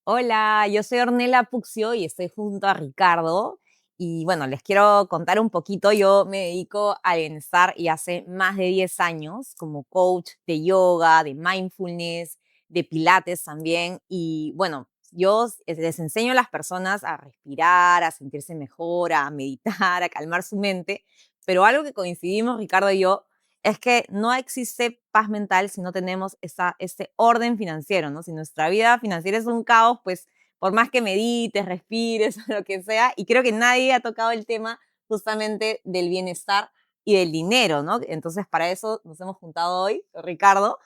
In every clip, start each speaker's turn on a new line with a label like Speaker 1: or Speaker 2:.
Speaker 1: Hola, yo soy Ornella Puccio y estoy junto a Ricardo. Y bueno, les quiero contar un poquito. Yo me dedico al bienestar y hace más de 10 años como coach de yoga, de mindfulness, de pilates también. Y bueno, yo les enseño a las personas a respirar, a sentirse mejor, a meditar, a calmar su mente. Pero algo que coincidimos, Ricardo y yo, es que no existe paz mental si no tenemos este orden financiero, ¿no? Si nuestra vida financiera es un caos, pues por más que medites, respires, o lo que sea, y creo que nadie ha tocado el tema justamente del bienestar y del dinero, ¿no? Entonces, para eso nos hemos juntado hoy, Ricardo.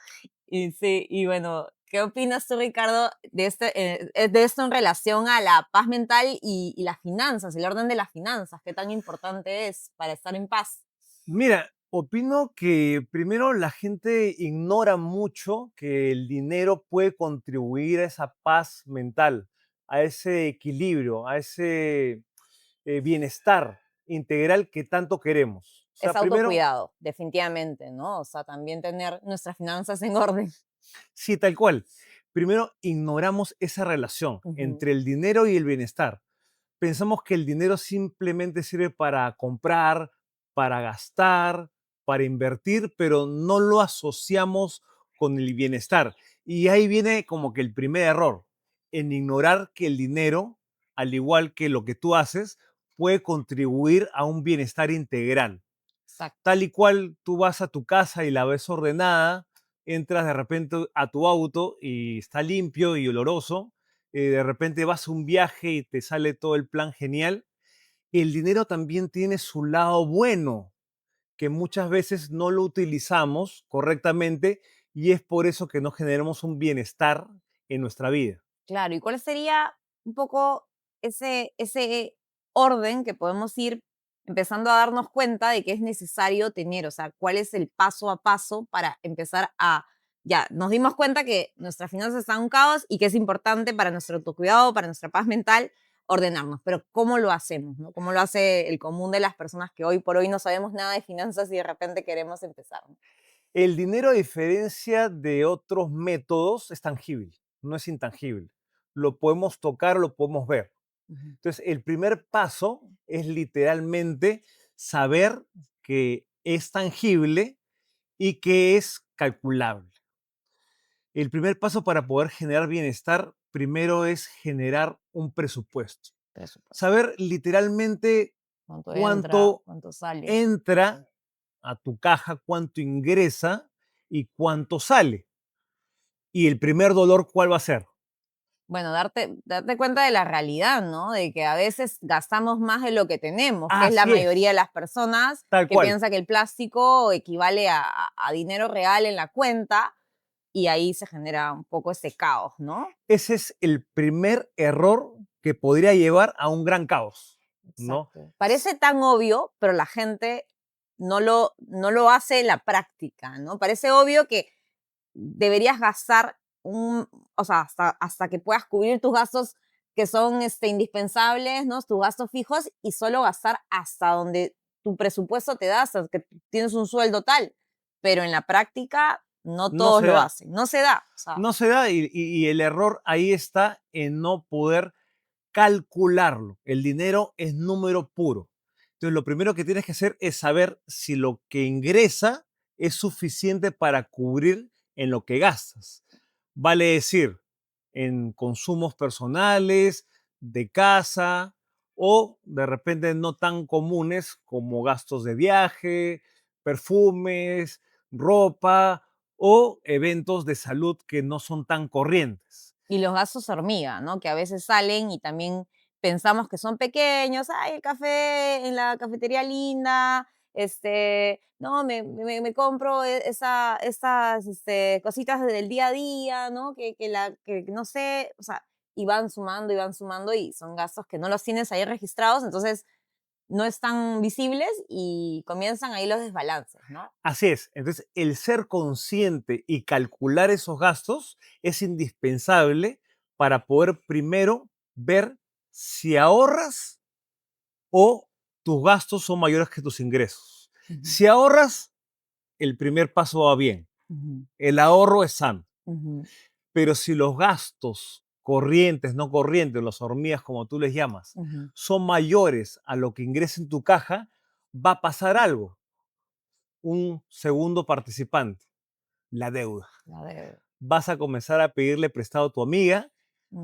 Speaker 1: Y sí, y bueno, ¿qué opinas tú, Ricardo, de esto en relación a la paz mental y las finanzas, el orden de las finanzas? ¿Qué tan importante es para estar en paz?
Speaker 2: Mira, opino que primero la gente ignora mucho que el dinero puede contribuir a esa paz mental, a ese equilibrio, a ese bienestar integral que tanto queremos. O
Speaker 1: Es
Speaker 2: sea, primero,
Speaker 1: autocuidado, definitivamente, ¿no? O sea, también tener nuestras finanzas en orden.
Speaker 2: sí, tal cual. Primero, ignoramos esa relación
Speaker 1: Ujú.
Speaker 2: entre el dinero y el bienestar. Pensamos que el dinero simplemente sirve para comprar, para gastar, para invertir, pero no lo asociamos con el bienestar. Y ahí viene como que el primer error, en ignorar que el dinero, al igual que lo que tú haces, puede contribuir a un bienestar integral.
Speaker 1: Exacto.
Speaker 2: Tal y cual tú vas a tu casa y la ves ordenada, entras de repente a tu auto y está limpio y oloroso, de repente vas a un viaje y te sale todo el plan genial. El dinero también tiene su lado bueno, que muchas veces no lo utilizamos correctamente y es por eso que no generamos un bienestar en nuestra vida.
Speaker 1: Claro, ¿y cuál sería un poco ese orden que podemos ir empezando a darnos cuenta de que es necesario tener? O sea, ¿cuál es el paso a paso para empezar a, ya, nos dimos cuenta que nuestras finanzas están en un caos y que es importante para nuestro autocuidado, para nuestra paz mental, ordenarnos, pero ¿cómo lo hacemos, no? ¿Cómo lo hace el común de las personas que hoy por hoy no sabemos nada de finanzas y de repente queremos empezar, ¿no?
Speaker 2: El dinero, a diferencia de otros métodos, es tangible, no es intangible. Lo podemos tocar, lo podemos ver.
Speaker 1: Ujú.
Speaker 2: Entonces, el primer paso es literalmente saber que es tangible y que es calculable. El primer paso para poder generar bienestar, primero es generar un presupuesto.
Speaker 1: Presupuesto.
Speaker 2: Saber literalmente
Speaker 1: ¿Cuánto entra?
Speaker 2: cuánto
Speaker 1: ¿Cuánto sale?
Speaker 2: entra a tu caja, cuánto ingresa y cuánto sale. Y el primer dolor, ¿cuál va a ser?
Speaker 1: Bueno, darte cuenta de la realidad, ¿no? De que a veces gastamos más de lo que tenemos, que es la
Speaker 2: Así
Speaker 1: mayoría de
Speaker 2: es,
Speaker 1: las personas
Speaker 2: tal
Speaker 1: que
Speaker 2: cual.
Speaker 1: piensa que el plástico equivale a dinero real en la cuenta y ahí se genera un poco ese caos, ¿no?
Speaker 2: Ese es el primer error que podría llevar a un gran caos, ¿no?
Speaker 1: Exacto. Parece tan obvio, pero la gente no lo hace en la práctica, ¿no? Parece obvio que deberías gastar o sea, hasta que puedas cubrir tus gastos que son indispensables, ¿no? Tus gastos fijos y solo gastar hasta donde tu presupuesto te da, hasta que tienes un sueldo tal. Pero en la práctica no
Speaker 2: No
Speaker 1: todos
Speaker 2: se
Speaker 1: lo
Speaker 2: da.
Speaker 1: hacen, no se da. O sea,
Speaker 2: No se da y el error ahí está en no poder calcularlo. El dinero es número puro. Entonces, lo primero que tienes que hacer es saber si lo que ingresa es suficiente para cubrir en lo que gastas. Vale decir, en consumos personales, de casa o de repente no tan comunes como gastos de viaje, perfumes, ropa o eventos de salud que no son tan corrientes.
Speaker 1: y los gastos hormiga, ¿no? Que a veces salen y también pensamos que son pequeños, ay, el café en la cafetería linda, no, me compro estas cositas del día a día, ¿no? Que no sé, o sea, y van sumando y son gastos que no los tienes ahí registrados, entonces no están visibles y comienzan ahí los desbalances, ¿no?
Speaker 2: Así es. Entonces, el ser consciente y calcular esos gastos es indispensable para poder primero ver si ahorras o tus gastos son mayores que tus ingresos.
Speaker 1: Ujú,
Speaker 2: Si ahorras, el primer paso va bien.
Speaker 1: ujú,
Speaker 2: El ahorro es sano.
Speaker 1: ujú.
Speaker 2: Pero si los gastos corrientes, no corrientes, las hormigas como tú les llamas,
Speaker 1: Ujú.
Speaker 2: son mayores a lo que ingresa en tu caja, va a pasar algo. Un segundo participante, la deuda.
Speaker 1: La deuda.
Speaker 2: Vas a comenzar a pedirle prestado a tu amiga,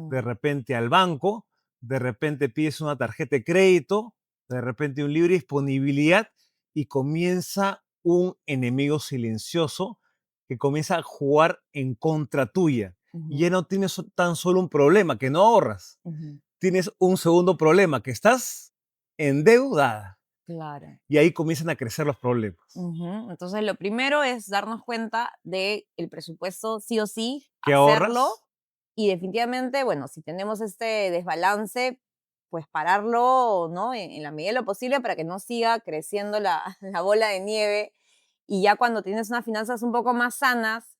Speaker 2: de
Speaker 1: Mm,
Speaker 2: repente al banco, de repente pides una tarjeta de crédito, de repente un libre disponibilidad y comienza un enemigo silencioso que comienza a jugar en contra tuya. Y
Speaker 1: ujú,
Speaker 2: ya no tienes tan solo un problema, que no ahorras,
Speaker 1: ujú.
Speaker 2: tienes un segundo problema, que estás endeudada.
Speaker 1: Claro.
Speaker 2: Y ahí comienzan a crecer los problemas.
Speaker 1: Ujú. Entonces, lo primero es darnos cuenta de el presupuesto sí o sí,
Speaker 2: ¿Qué
Speaker 1: hacerlo
Speaker 2: ahorras?
Speaker 1: y definitivamente, bueno, si tenemos este desbalance, pues pararlo, ¿no? En la medida de lo posible para que no siga creciendo la, la bola de nieve y ya cuando tienes unas finanzas un poco más sanas,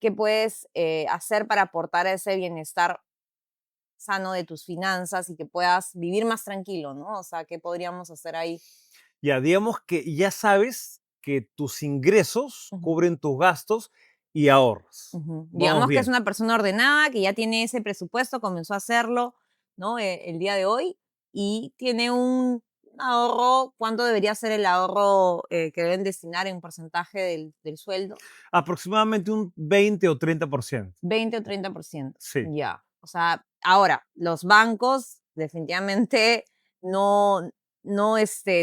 Speaker 1: ¿qué puedes hacer para aportar a ese bienestar sano de tus finanzas y que puedas vivir más tranquilo, ¿no? O sea, ¿qué podríamos hacer ahí?
Speaker 2: Ya, digamos que ya sabes que tus ingresos
Speaker 1: Ujú.
Speaker 2: cubren tus gastos y ahorras.
Speaker 1: Ujú.
Speaker 2: Vamos
Speaker 1: Digamos que es
Speaker 2: bien.
Speaker 1: una persona ordenada, que ya tiene ese presupuesto, comenzó a hacerlo, ¿no? El día de hoy y tiene un ahorro. ¿Cuánto debería ser el ahorro que deben destinar en porcentaje del sueldo?
Speaker 2: Aproximadamente un 20 o 30%.
Speaker 1: 20 o 30%.
Speaker 2: Sí,
Speaker 1: Ya. O sea, ahora, los bancos definitivamente no, no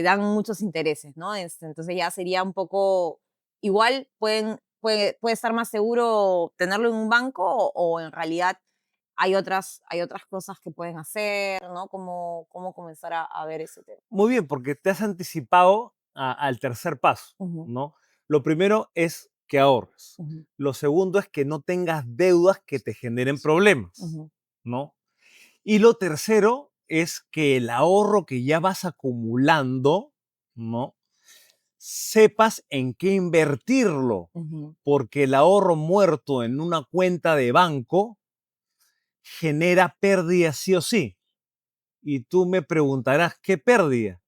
Speaker 1: dan muchos intereses, ¿no? Entonces ya sería un poco, igual puede estar más seguro tenerlo en un banco o en realidad hay otras cosas que pueden hacer, ¿no? ¿Cómo comenzar a ver ese tema?
Speaker 2: muy bien, porque te has anticipado al tercer paso,
Speaker 1: Ujú,
Speaker 2: ¿no? Lo primero es que ahorres.
Speaker 1: ujú,
Speaker 2: Lo segundo es que no tengas deudas que te generen problemas,
Speaker 1: ujú,
Speaker 2: ¿no? Y lo tercero es que el ahorro que ya vas acumulando, ¿no? Sepas en qué invertirlo,
Speaker 1: ujú.
Speaker 2: porque el ahorro muerto en una cuenta de banco genera pérdida sí o sí. Y tú me preguntarás, ¿qué pérdida?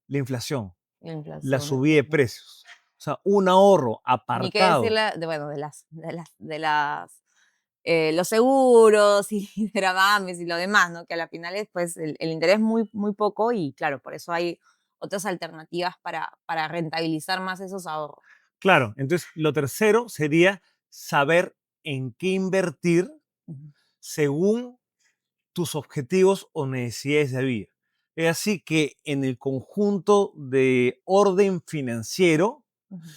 Speaker 2: La inflación,
Speaker 1: La
Speaker 2: la
Speaker 1: inflación.
Speaker 2: subida de precios. O sea, un ahorro
Speaker 1: Ni qué decir
Speaker 2: apartado.
Speaker 1: bueno, de los seguros y gravames y lo demás, ¿no? Que a la final es, pues, el interés muy, muy poco y claro, por eso hay otras alternativas para rentabilizar más esos ahorros.
Speaker 2: Claro, entonces lo tercero sería saber en qué invertir
Speaker 1: Ujú,
Speaker 2: según tus objetivos o necesidades de vida. Es así que en el conjunto de orden financiero,
Speaker 1: ujú,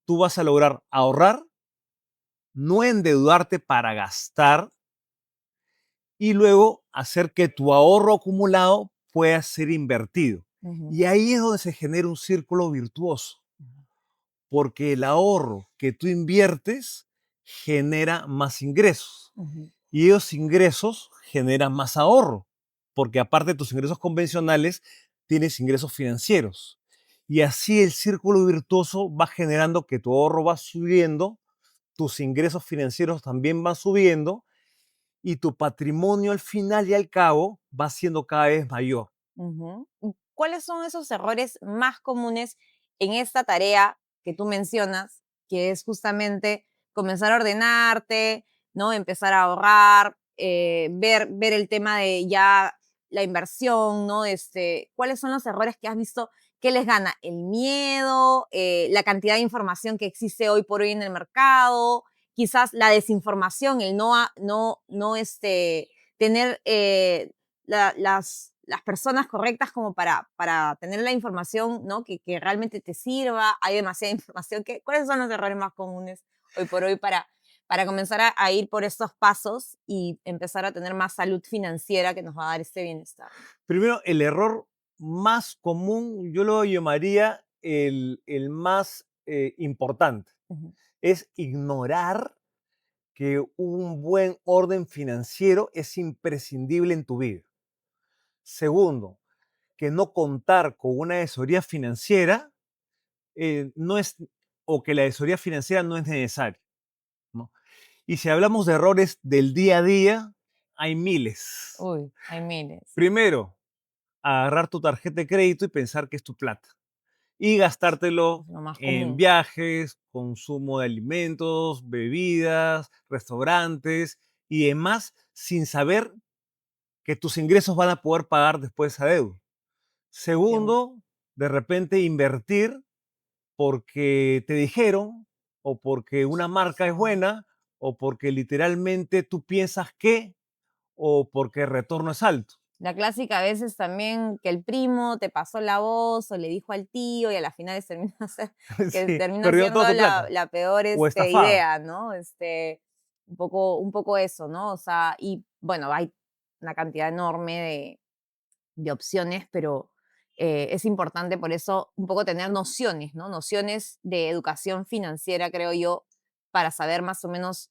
Speaker 2: tú vas a lograr ahorrar, no endeudarte para gastar y luego hacer que tu ahorro acumulado pueda ser invertido.
Speaker 1: ujú,
Speaker 2: Y ahí es donde se genera un círculo virtuoso, porque el ahorro que tú inviertes genera más ingresos
Speaker 1: ujú,
Speaker 2: y esos ingresos generan más ahorro, porque aparte de tus ingresos convencionales, tienes ingresos financieros. Y así el círculo virtuoso va generando que tu ahorro va subiendo, tus ingresos financieros también van subiendo y tu patrimonio al final y al cabo va siendo cada vez mayor.
Speaker 1: ujú. ¿Y cuáles son esos errores más comunes en esta tarea que tú mencionas, que es justamente comenzar a ordenarte, ¿no? Empezar a ahorrar, ver el tema de ya la inversión, ¿no? ¿Cuáles son los errores que has visto que les gana? ¿El miedo, la cantidad de información que existe hoy por hoy en el mercado, quizás la desinformación, el no tener las personas correctas como para tener la información, ¿no? Que realmente te sirva? Hay demasiada información. ¿Cuáles son los errores más comunes hoy por hoy para comenzar a ir por estos pasos y empezar a tener más salud financiera que nos va a dar este bienestar?
Speaker 2: Primero, el error más común, yo lo llamaría el más importante,
Speaker 1: Ujú,
Speaker 2: es ignorar que un buen orden financiero es imprescindible en tu vida. Segundo, que no contar con una asesoría financiera no es, o que la asesoría financiera no es necesaria, ¿no? Y si hablamos de errores del día a día, hay miles.
Speaker 1: uy, hay miles.
Speaker 2: Primero, agarrar tu tarjeta de crédito y pensar que es tu plata y
Speaker 1: Es
Speaker 2: gastártelo
Speaker 1: lo más
Speaker 2: en
Speaker 1: común.
Speaker 2: viajes, consumo de alimentos, bebidas, restaurantes y demás sin saber que tus ingresos van a poder pagar después esa deuda.
Speaker 1: entiendo.
Speaker 2: Segundo, de repente invertir porque te dijeron, o porque una marca es
Speaker 1: Ajá.
Speaker 2: buena, o porque literalmente tú piensas que, o porque el retorno es alto.
Speaker 1: La clásica a veces también que el primo te pasó la voz o le dijo al tío y a la final que
Speaker 2: Sí,
Speaker 1: termina
Speaker 2: perdió
Speaker 1: siendo
Speaker 2: toda tu plata.
Speaker 1: la peor
Speaker 2: O estafado.
Speaker 1: idea, ¿no? Un poco eso, ¿no? O sea, y bueno, hay una cantidad enorme de opciones, pero es importante por eso un poco tener nociones, ¿no? Nociones de educación financiera, creo yo, para saber más o menos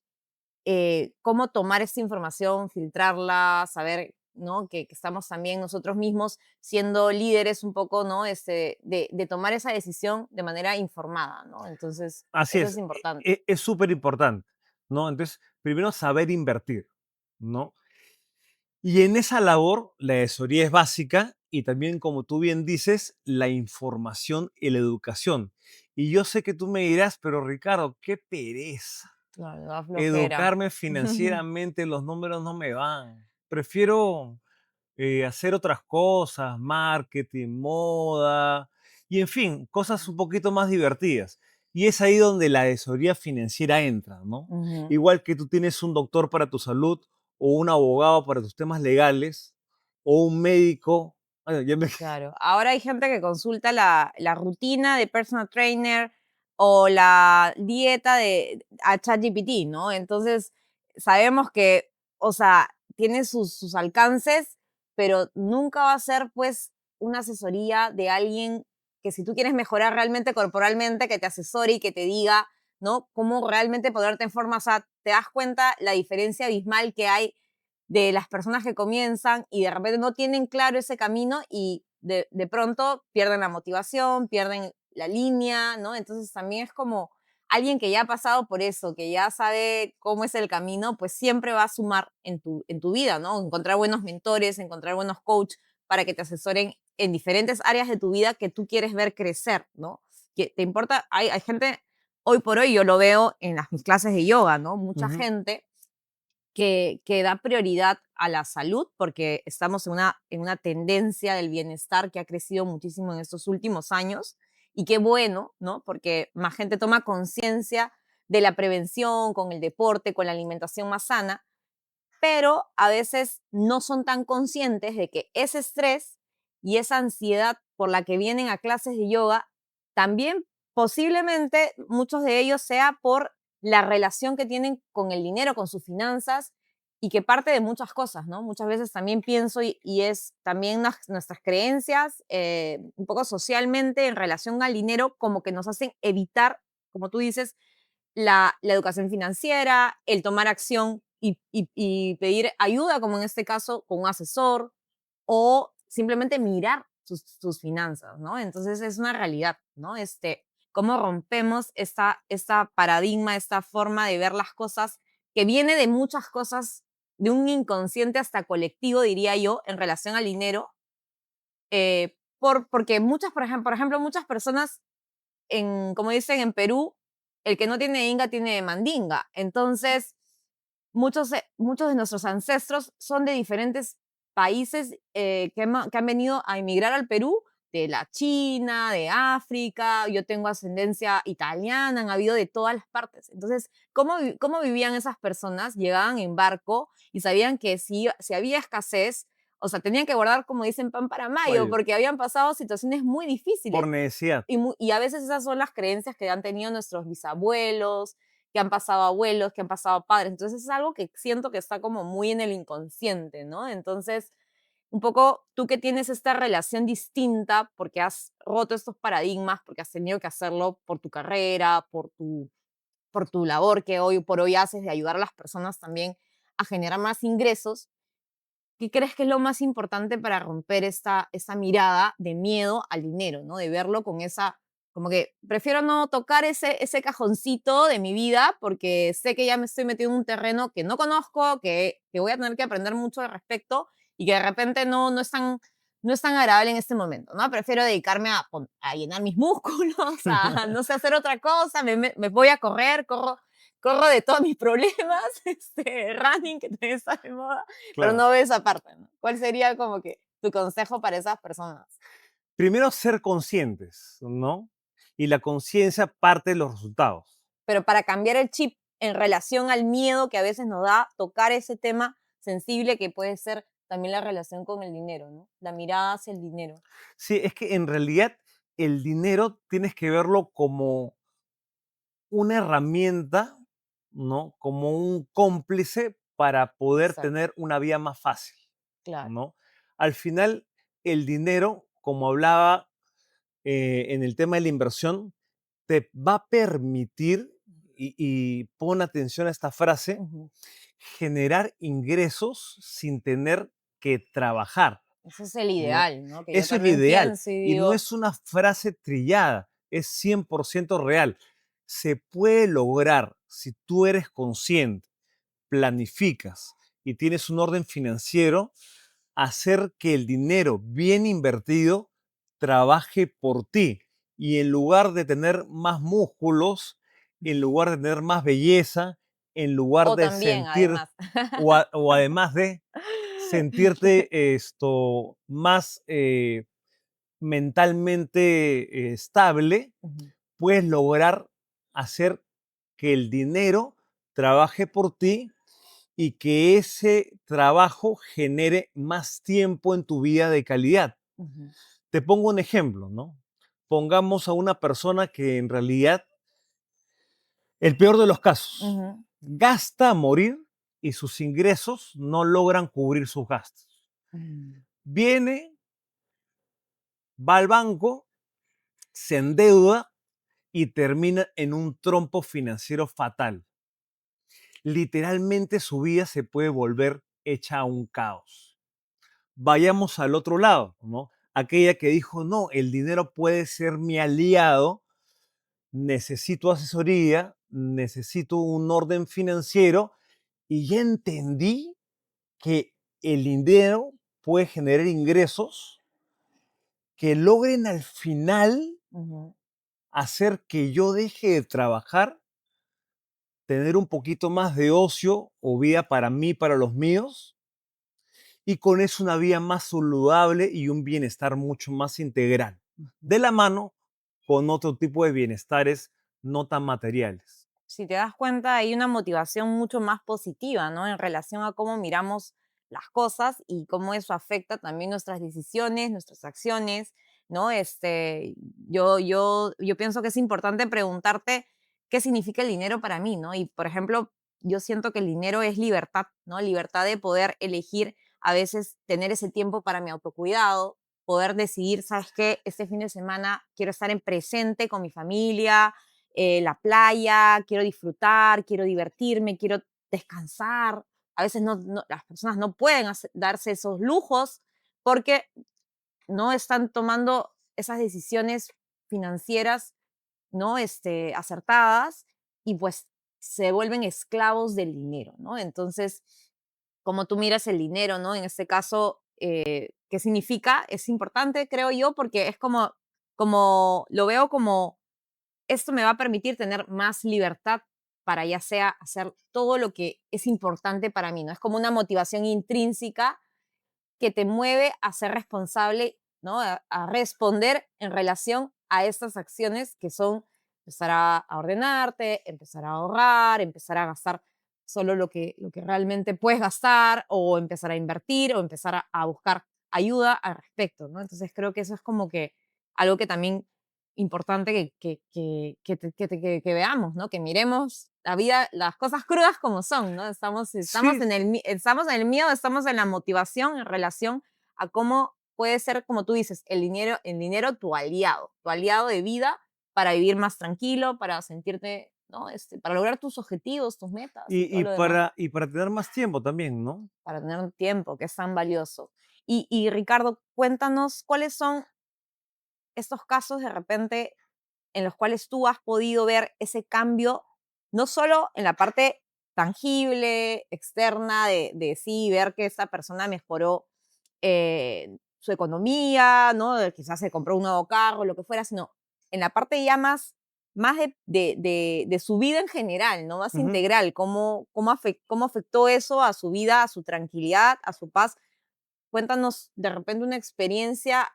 Speaker 1: cómo tomar esta información, filtrarla, saber, ¿no? Que estamos también nosotros mismos siendo líderes un poco, ¿no? De tomar esa decisión de manera informada, ¿no? Entonces,
Speaker 2: Así
Speaker 1: eso es
Speaker 2: es,
Speaker 1: importante.
Speaker 2: es súper importante, ¿no? Entonces, primero saber invertir, ¿no? Y en esa labor, la asesoría es básica y también, como tú bien dices, la información y la educación. Y yo sé que tú me dirás, pero Ricardo, qué pereza.
Speaker 1: Claro, da flojera.
Speaker 2: Educarme financieramente, los números no me van. Prefiero hacer otras cosas, marketing, moda, y en fin, cosas un poquito más divertidas. Y es ahí donde la asesoría financiera entra, ¿no?
Speaker 1: Ujú.
Speaker 2: Igual que tú tienes un doctor para tu salud, o un abogado para tus temas legales, o un médico. Ay, ya me-
Speaker 1: Claro. Ahora hay gente que consulta la rutina de personal trainer o la dieta a ChatGPT, ¿no? Entonces, sabemos que, o sea, tiene sus alcances, pero nunca va a ser, pues, una asesoría de alguien que si tú quieres mejorar realmente corporalmente, que te asesore y que te diga, ¿no? Cómo realmente ponerte en forma. O sea, te das cuenta la diferencia abismal que hay de las personas que comienzan y de repente no tienen claro ese camino y de pronto pierden la motivación, pierden la línea, ¿no? Entonces también es como alguien que ya ha pasado por eso, que ya sabe cómo es el camino, pues siempre va a sumar en tu vida, ¿no? Encontrar buenos mentores, encontrar buenos coach para que te asesoren en diferentes áreas de tu vida que tú quieres ver crecer, ¿no? Que te importa, hay gente, hoy por hoy yo lo veo en mis clases de yoga, ¿no? Mucha
Speaker 2: Ujú.
Speaker 1: gente que da prioridad a la salud, porque estamos en una tendencia del bienestar que ha crecido muchísimo en estos últimos años. Y qué bueno, ¿no? Porque más gente toma conciencia de la prevención con el deporte, con la alimentación más sana, pero a veces no son tan conscientes de que ese estrés y esa ansiedad por la que vienen a clases de yoga, también posiblemente muchos de ellos sea por la relación que tienen con el dinero, con sus finanzas y que parte de muchas cosas, ¿no? Muchas veces también pienso y es también nuestras creencias, un poco socialmente en relación al dinero, como que nos hacen evitar, como tú dices, la educación financiera, el tomar acción y pedir ayuda, como en este caso, con un asesor, o simplemente mirar sus finanzas, ¿no? Entonces es una realidad, ¿no? Cómo rompemos esta paradigma, esta forma de ver las cosas que viene de muchas cosas, de un inconsciente hasta colectivo, diría yo, en relación al dinero, porque por ejemplo, muchas personas como dicen en Perú, el que no tiene inga tiene mandinga. Entonces, muchos de nuestros ancestros son de diferentes países que han venido a emigrar al Perú, de la China, de África, yo tengo ascendencia italiana, han habido de todas las partes. Entonces, ¿cómo vivían esas personas? Llegaban en barco y sabían que si había escasez, o sea, tenían que guardar, como dicen, pan para mayo,
Speaker 2: Vaya,
Speaker 1: porque habían pasado situaciones muy
Speaker 2: por
Speaker 1: difíciles
Speaker 2: necesidad.
Speaker 1: y a veces esas son las creencias que han tenido nuestros bisabuelos, que han pasado abuelos, que han pasado padres. Entonces es algo que siento que está como muy en el inconsciente, ¿no? Entonces, un poco tú que tienes esta relación distinta porque has roto estos paradigmas, porque has tenido que hacerlo por tu carrera, por tu labor que hoy por hoy haces de ayudar a las personas también a generar más ingresos. ¿Qué crees que es lo más importante para romper esta mirada de miedo al dinero, ¿no? De verlo con esa, como que prefiero no tocar ese cajoncito de mi vida porque sé que ya me estoy metiendo en un terreno que no conozco, que voy a tener que aprender mucho al respecto y que de repente no es tan agradable en este momento, ¿no? Prefiero dedicarme a llenar mis músculos, a no sé, hacer otra cosa, me voy a correr, corro corro de todos mis problemas, running, que también está de moda, pero
Speaker 2: Claro.
Speaker 1: no veo esa parte, ¿no? ¿Cuál sería como que tu consejo para esas personas?
Speaker 2: Primero, ser conscientes, ¿no? Y la conciencia parte de los resultados.
Speaker 1: Pero para cambiar el chip en relación al miedo que a veces nos da tocar ese tema sensible que puede ser también la relación con el dinero, ¿no? La mirada hacia el dinero.
Speaker 2: Sí, es que en realidad el dinero tienes que verlo como una herramienta, ¿no? Como un cómplice para poder
Speaker 1: Exacto,
Speaker 2: tener una vida más fácil,
Speaker 1: claro.
Speaker 2: ¿no? Al final, el dinero, como hablaba en el tema de la inversión, te va a permitir, y pon atención a esta frase,
Speaker 1: Ujú.
Speaker 2: generar ingresos sin tener que trabajar,
Speaker 1: Ese es el
Speaker 2: ¿no?
Speaker 1: ideal, ¿no? Que yo
Speaker 2: Eso es lo
Speaker 1: también
Speaker 2: ideal.
Speaker 1: pienso y
Speaker 2: Y no
Speaker 1: digo,
Speaker 2: es una frase trillada, es 100% real. Se puede lograr si tú eres consciente, planificas y tienes un orden financiero, hacer que el dinero bien invertido trabaje por ti. Y en lugar de tener más músculos, en lugar de tener más belleza, en lugar
Speaker 1: o
Speaker 2: de
Speaker 1: también,
Speaker 2: sentir,
Speaker 1: además.
Speaker 2: o además de sentirte más mentalmente estable,
Speaker 1: Ujú,
Speaker 2: puedes lograr hacer que el dinero trabaje por ti y que ese trabajo genere más tiempo en tu vida de calidad.
Speaker 1: ujú,
Speaker 2: Te pongo un ejemplo, ¿no? Pongamos a una persona que en realidad, el peor de los casos,
Speaker 1: ujú,
Speaker 2: gasta a morir y sus ingresos no logran cubrir sus gastos.
Speaker 1: mm,
Speaker 2: Viene, va al banco, se endeuda y termina en un trompo financiero fatal. Literalmente su vida se puede volver hecha a un caos. Vayamos al otro lado, ¿no? Aquella que dijo, no, el dinero puede ser mi aliado, necesito asesoría, necesito un orden financiero y ya entendí que el dinero puede generar ingresos que logren al final
Speaker 1: ujú.
Speaker 2: hacer que yo deje de trabajar, tener un poquito más de ocio o vida para mí, para los míos, y con eso una vida más saludable y un bienestar mucho más integral, de la mano con otro tipo de bienestares no tan materiales.
Speaker 1: Si te das cuenta, hay una motivación mucho más positiva, ¿no? En relación a cómo miramos las cosas y cómo eso afecta también nuestras decisiones, nuestras acciones, ¿no? Yo pienso que es importante preguntarte qué significa el dinero para mí, ¿no? Y, por ejemplo, yo siento que el dinero es libertad, ¿no? Libertad de poder elegir a veces tener ese tiempo para mi autocuidado, poder decidir, ¿sabes qué? Este fin de semana quiero estar en presente con mi familia, la playa, quiero disfrutar, quiero divertirme, quiero descansar. A veces las personas no pueden darse esos lujos porque no están tomando esas decisiones financieras, ¿no? Acertadas y pues se vuelven esclavos del dinero, ¿no? Entonces, como tú miras el dinero, ¿no? En este caso, ¿qué significa? Es importante, creo yo, porque es como lo veo como esto me va a permitir tener más libertad para ya sea hacer todo lo que es importante para mí, ¿no? Es como una motivación intrínseca que te mueve a ser responsable, ¿no? A responder en relación a estas acciones que son empezar a ordenarte, empezar a ahorrar, empezar a gastar solo lo que realmente puedes gastar o empezar a invertir o empezar a buscar ayuda al respecto, ¿no? Entonces creo que eso es como que algo que también importante que veamos, ¿no? Que miremos la vida, las cosas crudas como son, ¿no?
Speaker 2: Sí,
Speaker 1: Estamos en el miedo, estamos en la motivación en relación a cómo puede ser, como tú dices, el dinero tu aliado de vida para vivir más tranquilo, para sentirte, ¿no? Para lograr tus objetivos, tus metas y
Speaker 2: y,
Speaker 1: todo
Speaker 2: y
Speaker 1: lo demás,
Speaker 2: para, y para tener más tiempo también, ¿no?
Speaker 1: para tener un tiempo que es tan valioso. Y Ricardo, cuéntanos cuáles son estos casos de repente en los cuales tú has podido ver ese cambio, no solo en la parte tangible, externa, de sí, ver que esa persona mejoró su economía, ¿no? Quizás se compró un nuevo carro, lo que fuera, sino en la parte ya más más de su vida en general, ¿no? Más
Speaker 2: Ujú.
Speaker 1: integral, cómo afectó eso a su vida, a su tranquilidad, a su paz. Cuéntanos de repente una experiencia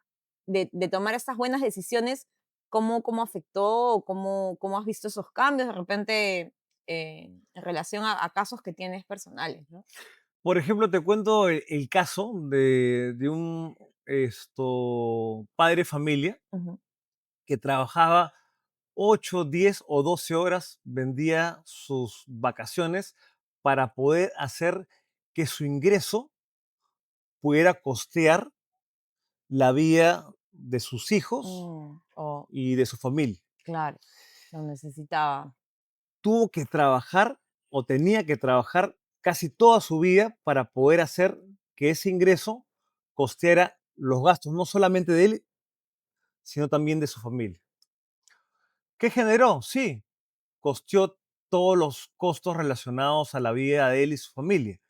Speaker 1: de tomar estas buenas decisiones, cómo afectó, o cómo has visto esos cambios de repente en relación a casos que tienes personales, ¿no?
Speaker 2: Por ejemplo, te cuento el caso de un padre de familia
Speaker 1: Ujú.
Speaker 2: que trabajaba 8, 10 o 12 horas, vendía sus vacaciones para poder hacer que su ingreso pudiera costear la vida de sus hijos
Speaker 1: Oh,
Speaker 2: y de su familia.
Speaker 1: claro, lo necesitaba.
Speaker 2: Tuvo que trabajar o tenía que trabajar casi toda su vida para poder hacer que ese ingreso costeara los gastos, no solamente de él, sino también de su familia. ¿Qué generó? Sí, costeó todos los costos relacionados a la vida de él y su familia,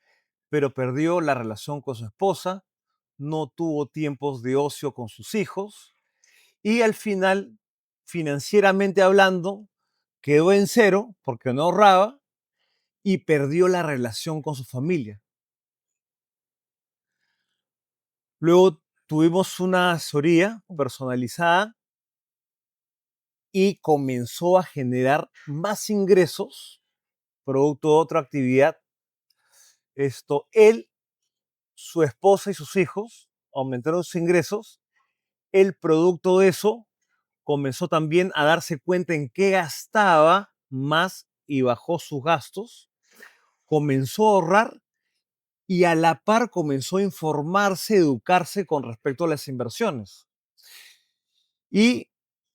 Speaker 2: pero perdió la relación con su esposa, no tuvo tiempos de ocio con sus hijos y al final, financieramente hablando, quedó en cero porque no ahorraba y perdió la relación con su familia. Luego tuvimos una asesoría personalizada y comenzó a generar más ingresos producto de otra actividad. Él, su esposa y sus hijos aumentaron sus ingresos. El producto de eso comenzó también a darse cuenta en qué gastaba más y bajó sus gastos. Comenzó a ahorrar y a la par comenzó a informarse, educarse con respecto a las inversiones. Y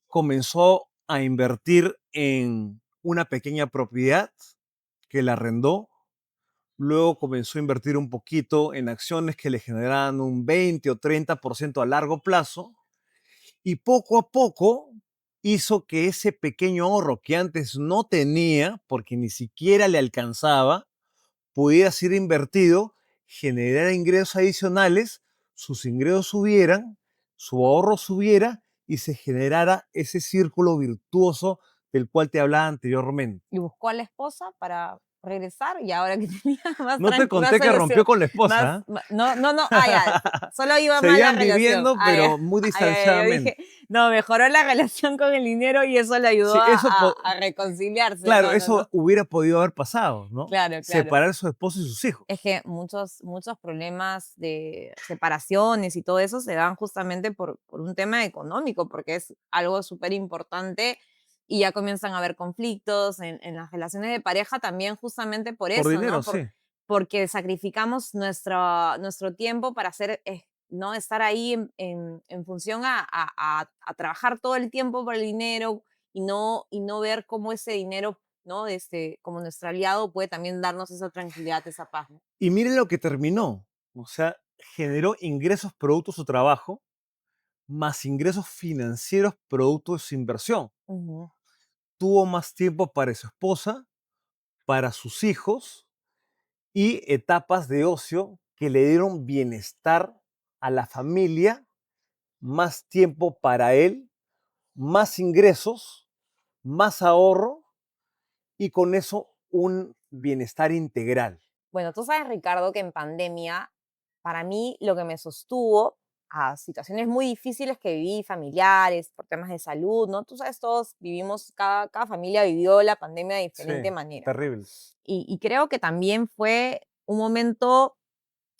Speaker 2: comenzó a invertir en una pequeña propiedad que la arrendó. Luego comenzó a invertir un poquito en acciones que le generaban un 20 o 30% a largo plazo. Y poco a poco hizo que ese pequeño ahorro que antes no tenía, porque ni siquiera le alcanzaba, pudiera ser invertido, generar ingresos adicionales, sus ingresos subieran, su ahorro subiera y se generara ese círculo virtuoso del cual te hablaba anteriormente.
Speaker 1: Y buscó a la esposa para regresar y ahora que tenía
Speaker 2: No te
Speaker 1: más
Speaker 2: conté que rompió
Speaker 1: solución,
Speaker 2: con la esposa,
Speaker 1: no, ya, solo iba mal la
Speaker 2: seguían
Speaker 1: relación.
Speaker 2: viviendo,
Speaker 1: Ya,
Speaker 2: pero muy
Speaker 1: yo dije,
Speaker 2: distanciadamente.
Speaker 1: no, mejoró la relación con el dinero y eso le ayudó
Speaker 2: Sí,
Speaker 1: a reconciliarse.
Speaker 2: claro,
Speaker 1: No,
Speaker 2: eso hubiera podido haber pasado, ¿no?
Speaker 1: claro.
Speaker 2: Separar a su esposo y sus
Speaker 1: Es
Speaker 2: hijos.
Speaker 1: que muchos problemas de separaciones y todo eso se dan justamente por un tema económico, porque es algo súper importante y ya comienzan a haber conflictos en las relaciones de pareja también justamente por
Speaker 2: Por
Speaker 1: eso,
Speaker 2: dinero,
Speaker 1: ¿no?
Speaker 2: sí.
Speaker 1: Porque sacrificamos nuestro tiempo para hacer, ¿no? Estar ahí en función a trabajar todo el tiempo por el dinero y no ver cómo ese dinero, ¿no? Como nuestro aliado puede también darnos esa tranquilidad, esa paz, ¿no?
Speaker 2: Y miren lo que terminó. O sea, generó ingresos producto de su trabajo, más ingresos financieros producto de su inversión.
Speaker 1: Ujú.
Speaker 2: Tuvo más tiempo para su esposa, para sus hijos y etapas de ocio que le dieron bienestar a la familia, más tiempo para él, más ingresos, más ahorro y con eso un bienestar integral.
Speaker 1: Bueno, tú sabes, Ricardo, que en pandemia, para mí lo que me sostuvo a situaciones muy difíciles que viví, familiares, por temas de salud, ¿no? Tú sabes, todos vivimos, cada familia vivió la pandemia de
Speaker 2: Sí,
Speaker 1: diferente manera, ¿no?
Speaker 2: terrible.
Speaker 1: Y creo que también fue un momento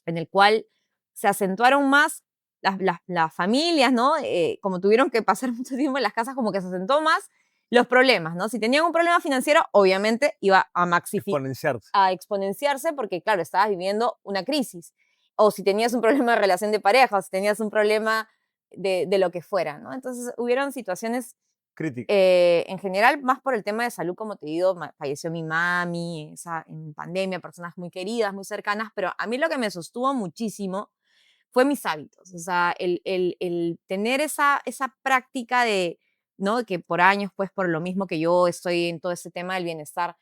Speaker 1: en el cual se acentuaron más las familias, ¿no? Como tuvieron que pasar mucho tiempo en las casas, como que se asentó más los problemas, ¿no? Si tenían un problema financiero, obviamente iba
Speaker 2: Exponenciarse.
Speaker 1: a exponenciarse porque, claro, estabas viviendo una crisis. O si tenías un problema de relación de pareja, o si tenías un problema de lo que fuera, ¿no? Entonces, hubieron situaciones
Speaker 2: Crítica.
Speaker 1: en general, más por el tema de salud, como te digo, falleció mi mami en pandemia, personas muy queridas, muy cercanas, pero a mí lo que me sostuvo muchísimo fue mis hábitos, o sea, el tener esa práctica de, ¿no? Que por años, pues por lo mismo que yo estoy en todo ese tema del bienestar,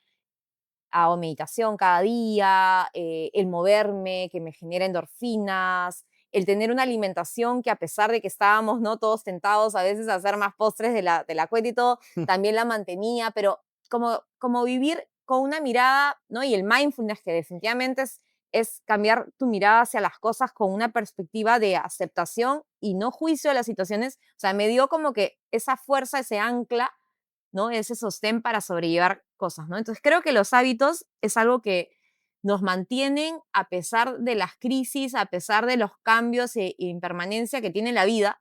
Speaker 1: hago meditación cada día, el moverme, que me genera endorfinas, el tener una alimentación que a pesar de que estábamos, ¿no? Todos tentados a veces a hacer más postres de la cuenta y todo, también la mantenía, pero como vivir con una mirada, ¿no? Y el mindfulness, que definitivamente es cambiar tu mirada hacia las cosas con una perspectiva de aceptación y no juicio de las situaciones. O sea, me dio como que esa fuerza, ese ancla, ¿no? Ese sostén para sobrellevar cosas, ¿no? Entonces creo que los hábitos es algo que nos mantienen a pesar de las crisis, a pesar de los cambios e impermanencia que tiene la vida.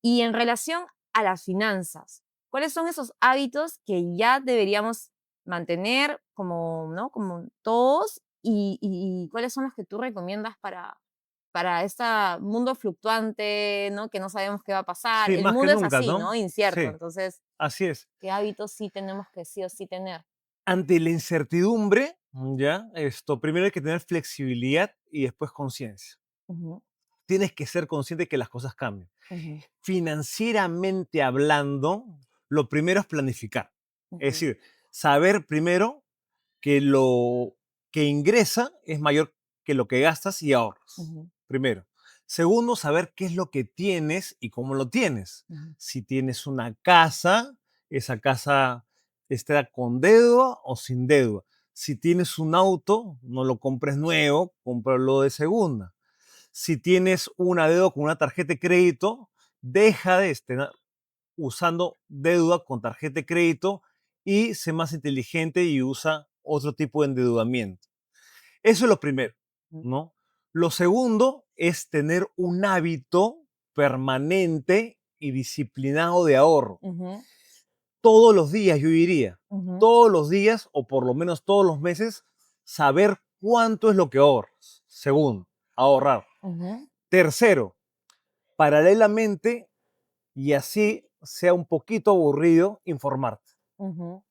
Speaker 1: Y en relación a las finanzas, ¿cuáles son esos hábitos que ya deberíamos mantener como, ¿no? Como todos? Y cuáles son los que tú recomiendas para este mundo fluctuante, ¿no? Que no sabemos qué va a pasar.
Speaker 2: Sí,
Speaker 1: El
Speaker 2: más que
Speaker 1: mundo es
Speaker 2: nunca,
Speaker 1: así,
Speaker 2: ¿no?
Speaker 1: ¿no? Incierto.
Speaker 2: Sí,
Speaker 1: Entonces,
Speaker 2: así es.
Speaker 1: ¿qué hábitos sí tenemos que sí o sí tener?
Speaker 2: Ante la incertidumbre, ¿ya? Primero hay que tener flexibilidad y después conciencia.
Speaker 1: Ujú,
Speaker 2: Tienes que ser consciente que las cosas cambian.
Speaker 1: ujú,
Speaker 2: Financieramente hablando, lo primero es planificar. Es
Speaker 1: ujú,
Speaker 2: decir, saber primero que lo que ingresa es mayor que lo que gastas y ahorras.
Speaker 1: ujú,
Speaker 2: Primero. Segundo, saber qué es lo que tienes y cómo lo tienes.
Speaker 1: ujú,
Speaker 2: Si tienes una casa, esa casa estará con deuda o sin deuda. Si tienes un auto, no lo compres nuevo, cómpralo de segunda. Si tienes una deuda con una tarjeta de crédito, deja de estar usando deuda con tarjeta de crédito y sé más inteligente y usa otro tipo de endeudamiento. Eso es lo primero, ¿no? Lo segundo es tener un hábito permanente y disciplinado de ahorro.
Speaker 1: ujú,
Speaker 2: Todos los días, yo diría,
Speaker 1: ujú,
Speaker 2: todos los días o por lo menos todos los meses, saber cuánto es lo que ahorras. Segundo, ahorrar.
Speaker 1: ujú,
Speaker 2: Tercero, paralelamente, y así sea un poquito aburrido, informarte,
Speaker 1: ujú.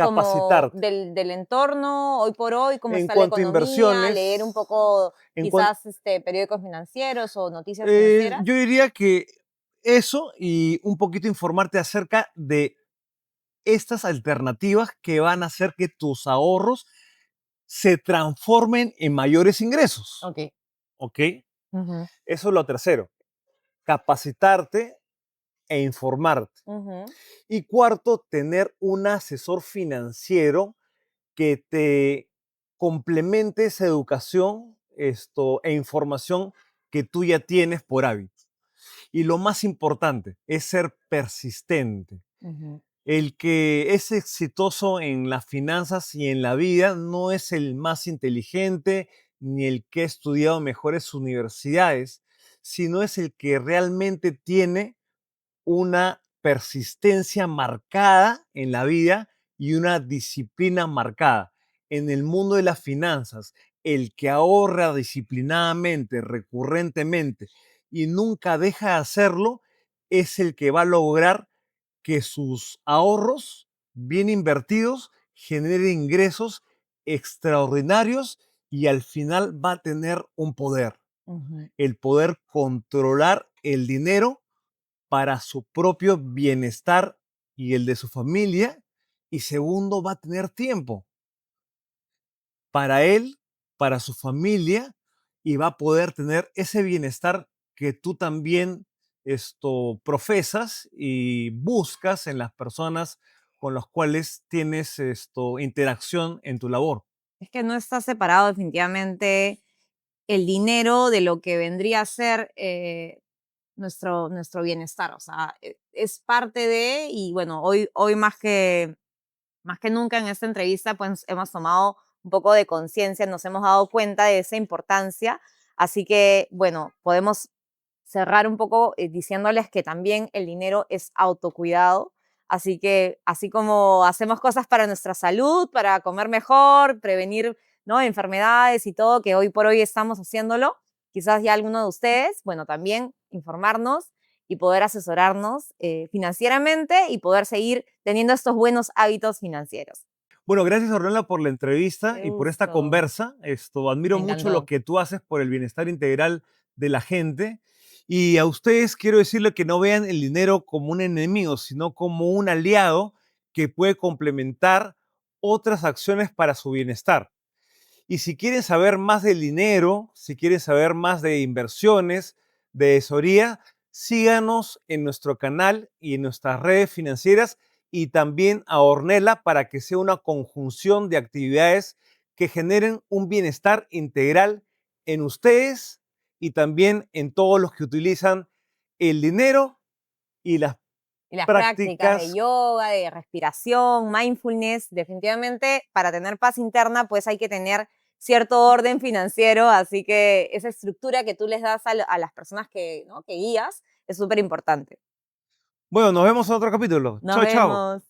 Speaker 1: Como
Speaker 2: capacitarte
Speaker 1: del entorno, hoy por hoy, cómo
Speaker 2: en
Speaker 1: está la
Speaker 2: cuanto a
Speaker 1: economía, leer un
Speaker 2: inversiones,
Speaker 1: poco
Speaker 2: en cuanto
Speaker 1: quizás periódicos financieros o noticias financieras.
Speaker 2: yo diría que eso y un poquito informarte acerca de estas alternativas que van a hacer que tus ahorros se transformen en mayores ingresos,
Speaker 1: Ok.
Speaker 2: ¿ok?
Speaker 1: Ujú,
Speaker 2: Eso es lo tercero, capacitarte e informarte.
Speaker 1: ujú,
Speaker 2: Y cuarto, tener un asesor financiero que te complemente esa educación e información que tú ya tienes por hábito. Y lo más importante es ser persistente.
Speaker 1: ujú,
Speaker 2: El que es exitoso en las finanzas y en la vida no es el más inteligente ni el que ha estudiado mejores universidades, sino es el que realmente tiene una persistencia marcada en la vida y una disciplina marcada. En el mundo de las finanzas, el que ahorra disciplinadamente, recurrentemente y nunca deja de hacerlo, es el que va a lograr que sus ahorros bien invertidos generen ingresos extraordinarios y al final va a tener un poder,
Speaker 1: ujú.
Speaker 2: el poder controlar el dinero para su propio bienestar y el de su familia. Y segundo, va a tener tiempo para él, para su familia y va a poder tener ese bienestar que tú también profesas y buscas en las personas con las cuales tienes interacción en tu labor.
Speaker 1: Es que no está separado definitivamente el dinero de lo que vendría a ser nuestro bienestar. O sea, es parte de, y bueno, hoy más que nunca en esta entrevista, pues hemos tomado un poco de conciencia, nos hemos dado cuenta de esa importancia. Así que, bueno, podemos cerrar un poco diciéndoles que también el dinero es autocuidado. Así que, así como hacemos cosas para nuestra salud, para comer mejor, prevenir, ¿no? Enfermedades y todo, que hoy por hoy estamos haciéndolo, quizás ya alguno de ustedes, bueno, también informarnos y poder asesorarnos financieramente y poder seguir teniendo estos buenos hábitos financieros.
Speaker 2: Bueno, gracias Ornella por la entrevista
Speaker 1: Qué
Speaker 2: y por esta
Speaker 1: gusto,
Speaker 2: conversa. Admiro
Speaker 1: me
Speaker 2: mucho lo
Speaker 1: encantó.
Speaker 2: que tú haces por el bienestar integral de la gente. Y a ustedes quiero decirle que no vean el dinero como un enemigo, sino como un aliado que puede complementar otras acciones para su bienestar. Y si quieren saber más del dinero, si quieren saber más de inversiones, de tesorería, síganos en nuestro canal y en nuestras redes financieras y también a Ornella para que sea una conjunción de actividades que generen un bienestar integral en ustedes y también en todos los que utilizan el dinero y las
Speaker 1: Y las prácticas de
Speaker 2: prácticas.
Speaker 1: yoga, de respiración, mindfulness, definitivamente para tener paz interna, pues hay que tener cierto orden financiero, así que esa estructura que tú les das a las personas que, ¿no?, que guías es súper importante.
Speaker 2: Bueno, nos vemos en otro capítulo.
Speaker 1: Nos
Speaker 2: Chao, chao.
Speaker 1: vemos.